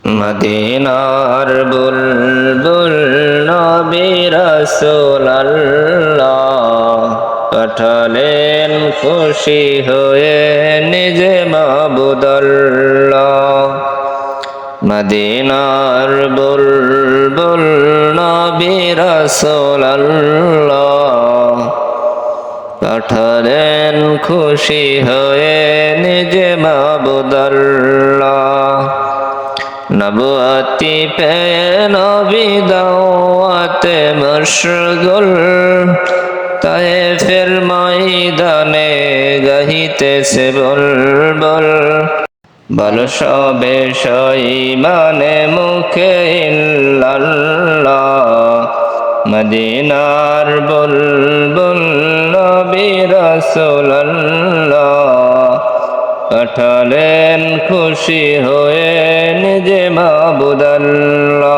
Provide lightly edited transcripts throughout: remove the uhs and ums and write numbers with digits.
মদিনার বুলবুল নবী রাসূলুল্লাহ পাঠালেন খুশি হয়ে নিজে মাবুদাল্লাহ। মদিনার বুলবুল নবী রাসূলুল্লাহ পাঠালেন খুশি হয়ে নিজে মাবুদাল্লাহ। নবুয়তি পেয়ে নবী দাওয়াতে মশগুল, তায়েফের ময়দানে গাহিতেছে বুলবুল। বল সবে ঈমানে মুখে ইল্লাল্লাহ, মদিনার বুলবুল নবী রাসূলুল্লাহ পাঠালেন খুশি হয়ে নিজে মাবুদাল্লাহ।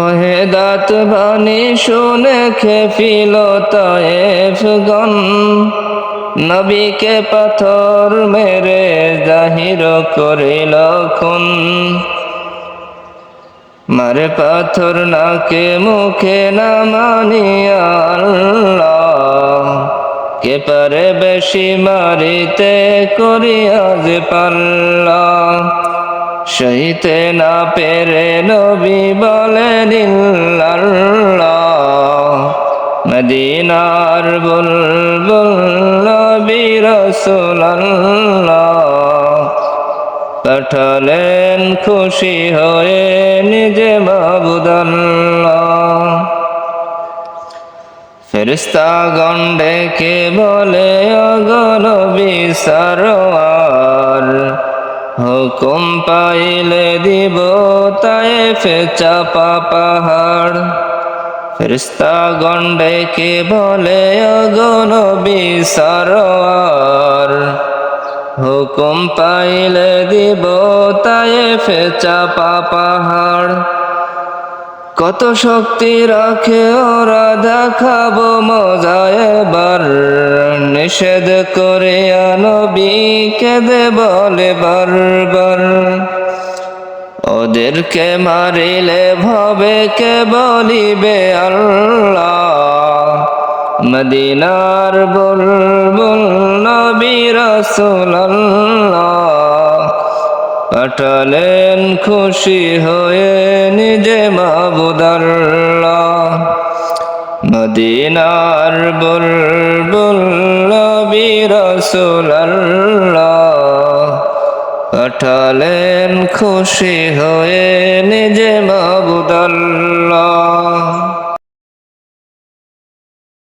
ওহেদাত বাণী শুনে খেপিল তায়েফগণ, নবীকে পাথর মেরে জাহির করিল খুন। মারে পাথর নাকে মুখে না মানিয়া আল্লাহ, কে পারে বেশি মারিতে করিয়া যে পাল্লা। সইতে না পেরে নবী বলেন ইল্লাল্লাহ, মদিনার বুলবুল নবী রাসূলুল্লাহ পাঠালেন খুশি হয়ে নিজে মাবুদাল্লাহ। ফেরেশতাগণ ডেকে বলে ওগো নবী সরওয়ার, হুকুম পাইলে দিব তায়েফে চাপা পাহাড়। ফেরেশতাগণ ডেকে বলে ওগো নবী সরওয়ার, হুকুম পাইলে দিব তায়েফে চাপা পাহাড়। কত শক্তি রাখে ওরা দেখাবো মজা এবার, নিষেধ করে নবী কেঁদে বলে বারবার। ওদেরকে মারিলে ভবে কে বলিবে আল্লাহ, মদিনার বুলবুল নবী রাসূলুল্লাহ পাঠালেন খুশি হয়ে নিজে মাবুদাল্লাহ। মদিনার বুলবুল নবী রাসূলুল্লাহ পাঠালেন খুশি হয়ে নিজে মাবুদাল্লাহ।